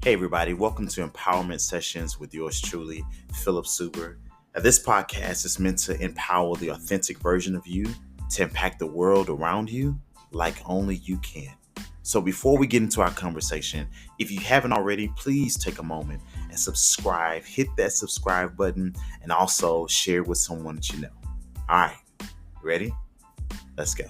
Hey, everybody, welcome to Empowerment Sessions with yours truly, Philip Suber. Now, this podcast is meant to empower the authentic version of you to impact the world around you like only you can. So, before we get into our conversation, if you haven't already, please take a moment and subscribe. Hit that subscribe button and also share with someone that you know. All right, ready? Let's go.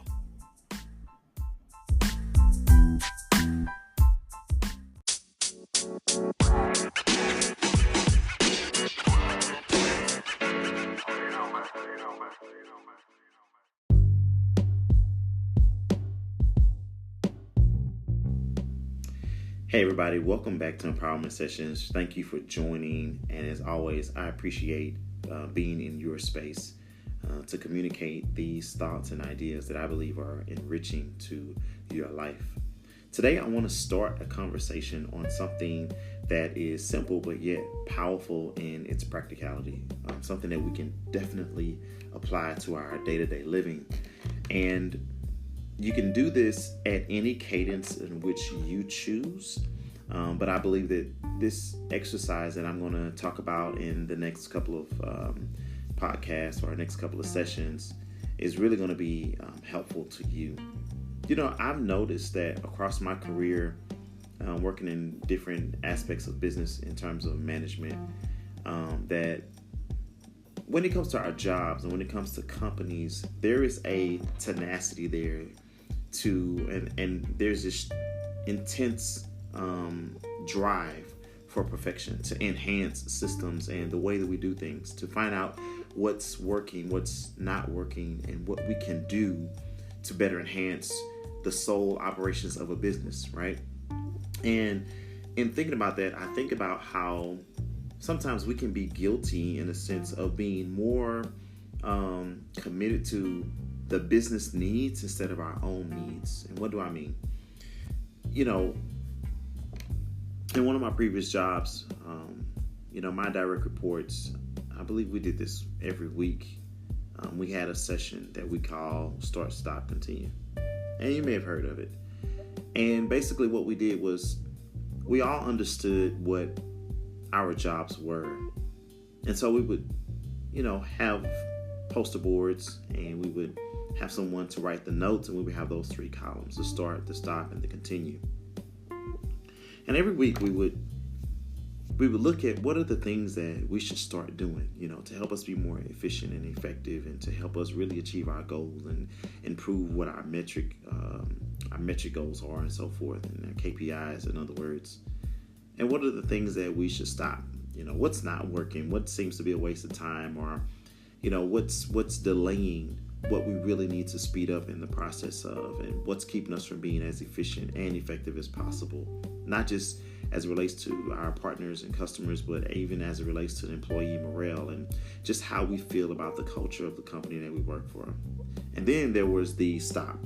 Hey, everybody, welcome back to Empowerment Sessions. Thank you for joining. And as always, I appreciate being in your space to communicate these thoughts and ideas that I believe are enriching to your life. Today, I want to start a conversation on something that is simple but yet powerful in its practicality, something that we can definitely apply to our day-to-day living. And you can do this at any cadence in which you choose, but I believe that this exercise that I'm going to talk about in the next couple of podcasts or next couple of sessions is really going to be helpful to you. You know, I've noticed that across my career, working in different aspects of business in terms of management, that when it comes to our jobs and when it comes to companies, there is a tenacity there and there's this intense drive for perfection, to enhance systems and the way that we do things, to find out what's working, what's not working, and what we can do to better enhance the sole operations of a business, right? And in thinking about that, I think about how sometimes we can be guilty in a sense of being more committed to the business needs instead of our own needs. And what do I mean? You know, in one of my previous jobs, my direct reports, I believe we did this every week. We had a session that we call Start, Stop, Continue. And you may have heard of it. And basically what we did was we all understood what our jobs were. And so we would, have poster boards, and we would have someone to write the notes, and we would have those three columns: the start, the stop, and the continue. And every week we would look at what are the things that we should start doing, to help us be more efficient and effective, and to help us really achieve our goals and improve what our metric goals are, and so forth, and our KPIs, in other words. And what are the things that we should stop? What's not working? What seems to be a waste of time? Or, what's delaying what we really need to speed up in the process of, and what's keeping us from being as efficient and effective as possible, not just as it relates to our partners and customers, but even as it relates to the employee morale and just how we feel about the culture of the company that we work for. And then there was the stop,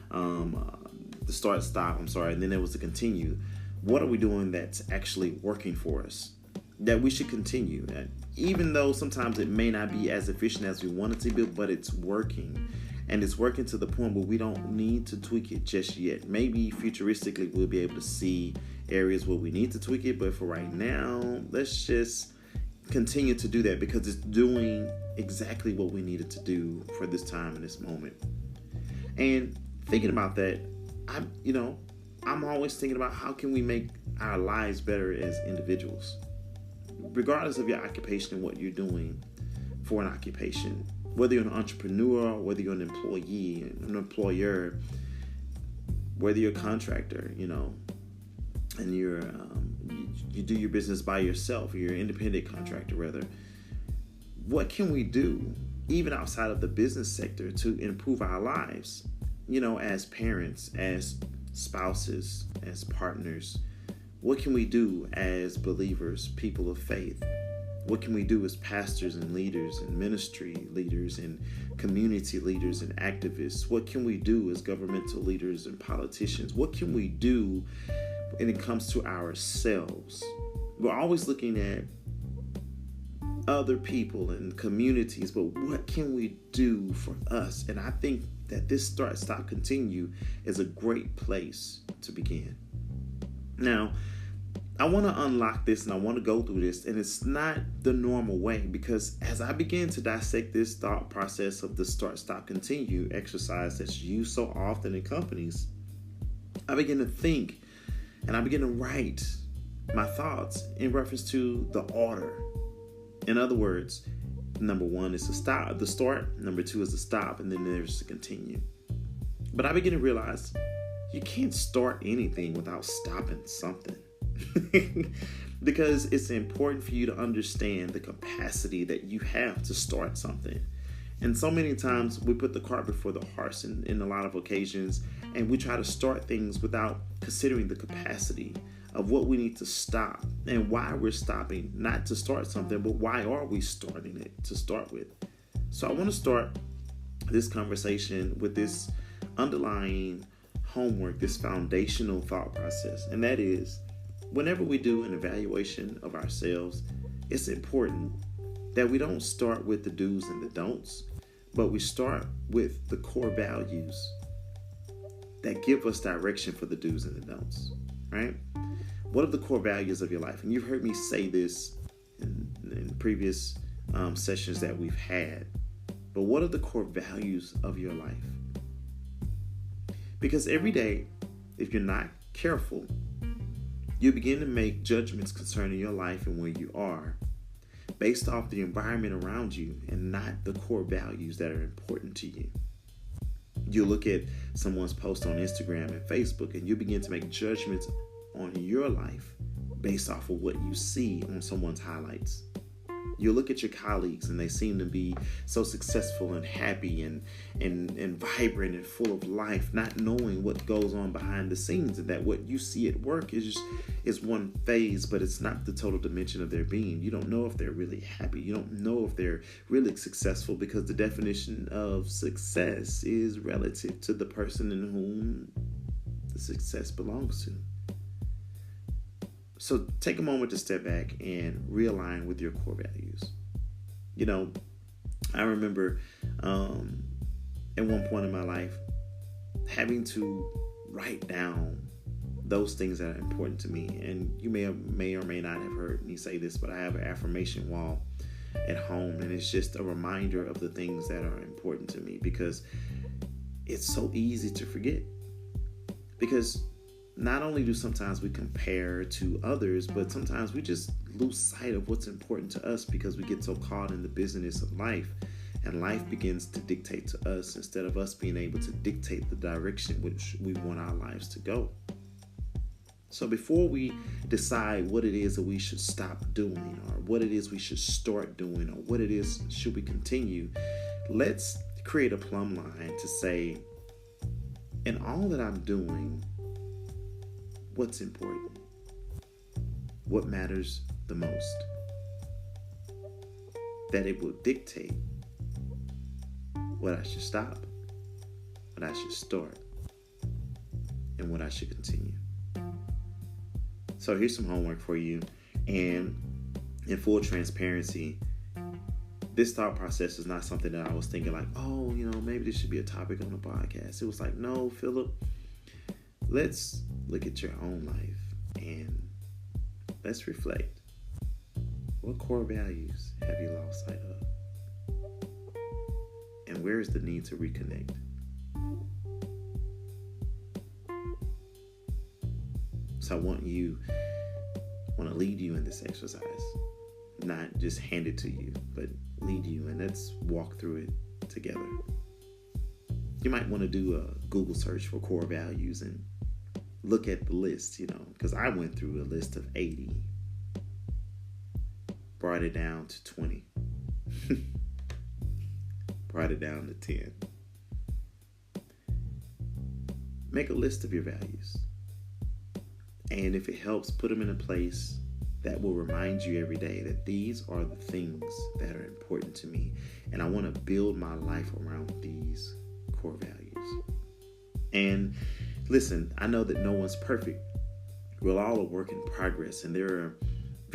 the start, stop, and then there was the continue. What are we doing that's actually working for us, that we should continue? And even though sometimes it may not be as efficient as we want it to be, but it's working. And it's working to the point where we don't need to tweak it just yet. Maybe futuristically we'll be able to see areas where we need to tweak it, but for right now, let's just continue to do that because it's doing exactly what we needed to do for this time and this moment. And thinking about that, I'm always thinking about how can we make our lives better as individuals, regardless of your occupation and what you're doing for an occupation, whether you're an entrepreneur, whether you're an employee, an employer, whether you're a contractor, and you do your business by yourself, or you're an independent contractor, rather. What can we do, even outside of the business sector, to improve our lives, as parents, as spouses, as partners? What can we do as believers, people of faith? What can we do as pastors and leaders and ministry leaders and community leaders and activists? What can we do as governmental leaders and politicians? What can we do when it comes to ourselves? We're always looking at other people and communities, but what can we do for us? And I think that this Start, Stop, Continue is a great place to begin. Now, I want to unlock this and I want to go through this, and it's not the normal way, because as I begin to dissect this thought process of the start, stop, continue exercise that's used so often in companies, I begin to think and I begin to write my thoughts in reference to the order. In other words, number one is the start, number two is the stop, and then there's the continue. But I begin to realize you can't start anything without stopping something. Because it's important for you to understand the capacity that you have to start something. And so many times we put the cart before the horse in a lot of occasions, and we try to start things without considering the capacity of what we need to stop and why we're stopping, not to start something, but why are we starting it to start with. So I want to start this conversation with this underlying homework, this foundational thought process, and that is, whenever we do an evaluation of ourselves, it's important that we don't start with the do's and the don'ts, but we start with the core values that give us direction for the do's and the don'ts, right? What are the core values of your life? And you've heard me say this in previous sessions that we've had, but what are the core values of your life? Because every day, if you're not careful, you begin to make judgments concerning your life and where you are based off the environment around you and not the core values that are important to you. You look at someone's post on Instagram and Facebook, and you begin to make judgments on your life based off of what you see on someone's highlights. You look at your colleagues and they seem to be so successful and happy and vibrant and full of life, not knowing what goes on behind the scenes, and that what you see at work is one phase, but it's not the total dimension of their being. You don't know if they're really happy. You don't know if they're really successful, because the definition of success is relative to the person in whom the success belongs to. So take a moment to step back and realign with your core values. You know, I remember at one point in my life having to write down those things that are important to me. And you may or may not have heard me say this, but I have an affirmation wall at home, and it's just a reminder of the things that are important to me, because it's so easy to forget. Because not only do sometimes we compare to others, but sometimes we just lose sight of what's important to us because we get so caught in the business of life, and life begins to dictate to us instead of us being able to dictate the direction which we want our lives to go. So before we decide what it is that we should stop doing, or what it is we should start doing, or what it is should we continue, let's create a plumb line to say, in all that I'm doing, what's important? What matters the most? That it will dictate what I should stop, what I should start, and what I should continue. So here's some homework for you. And in full transparency, this thought process is not something that I was thinking like, oh, maybe this should be a topic on the podcast. It was like, no, Philip, let's look at your own life and let's reflect. What core values have you lost sight of? And where is the need to reconnect? So I want to lead you in this exercise, not just hand it to you, but lead you, and let's walk through it together. You might want to do a Google search for core values and look at the list, because I went through a list of 80, brought it down to 20, brought it down to 10. Make a list of your values. And if it helps, put them in a place that will remind you every day that these are the things that are important to me. And I want to build my life around these core values. And listen, I know that no one's perfect. We're all a work in progress. And there are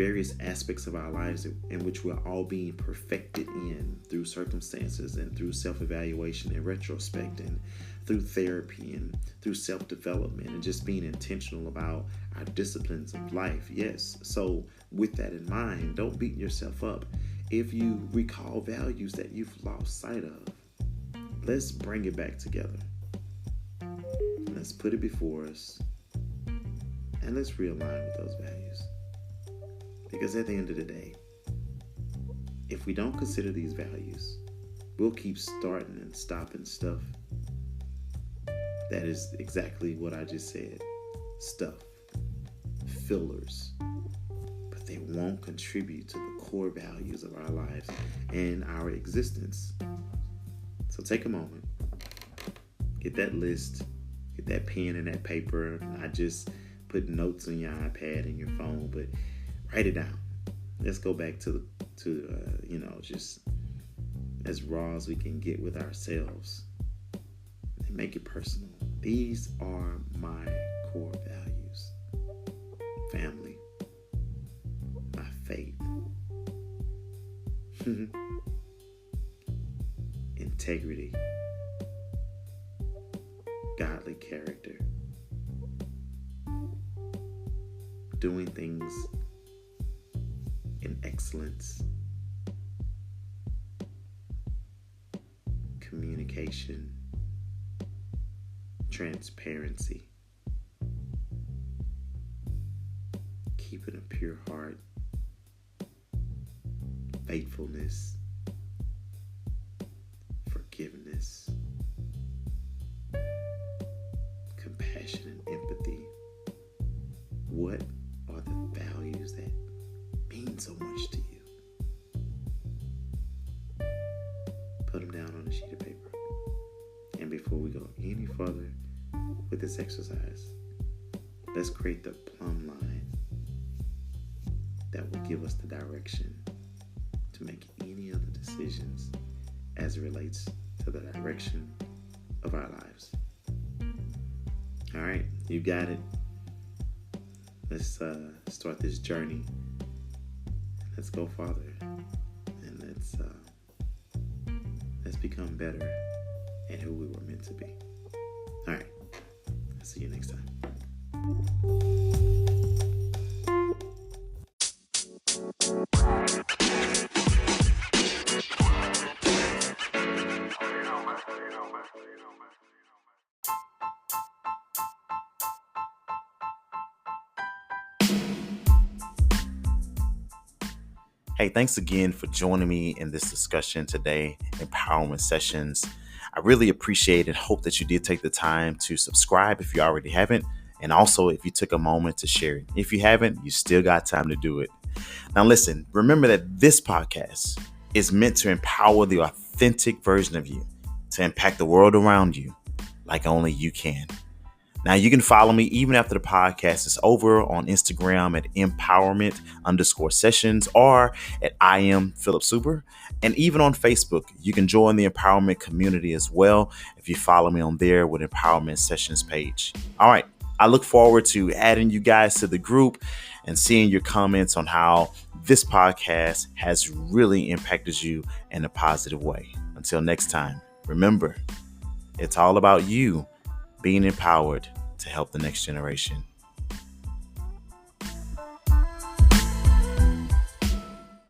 various aspects of our lives in which we're all being perfected in through circumstances and through self-evaluation and retrospect and through therapy and through self-development and just being intentional about our disciplines of life. Yes. So with that in mind, don't beat yourself up if you recall values that you've lost sight of. Let's bring it back together. Let's put it before us and let's realign with those values. Because at the end of the day, if we don't consider these values, we'll keep starting and stopping stuff. That is exactly what I just said. Stuff. Fillers. But they won't contribute to the core values of our lives and our existence. So take a moment. Get that list. Get that pen and that paper. Not just put notes on your iPad and your phone, but write it down. Let's go back to just as raw as we can get with ourselves and make it personal. These are my core values. Family, my faith, integrity, godly character, doing things in excellence, communication, transparency, keeping a pure heart, faithfulness, forgiveness, compassion and empathy. What are the values that mean so much to you? Put them down on a sheet of paper. And before we go any further with this exercise, let's create the plumb line that will give us the direction to make any other decisions as it relates to the direction of our lives. All right, you got it. Let's start this journey. Let's go farther, and let's become better at who we were meant to be. All right, I'll see you next time. Hey, thanks again for joining me in this discussion today, Empowerment Sessions. I really appreciate and hope that you did take the time to subscribe if you already haven't, and also if you took a moment to share it. If you haven't, you still got time to do it. Now listen, remember that this podcast is meant to empower the authentic version of you to impact the world around you like only you can. Now, you can follow me even after the podcast is over on Instagram at empowerment_sessions or at I am Philip Super. And even on Facebook, you can join the empowerment community as well if you follow me on there with Empowerment Sessions page. All right. I look forward to adding you guys to the group and seeing your comments on how this podcast has really impacted you in a positive way. Until next time, remember, it's all about you being empowered to help the next generation.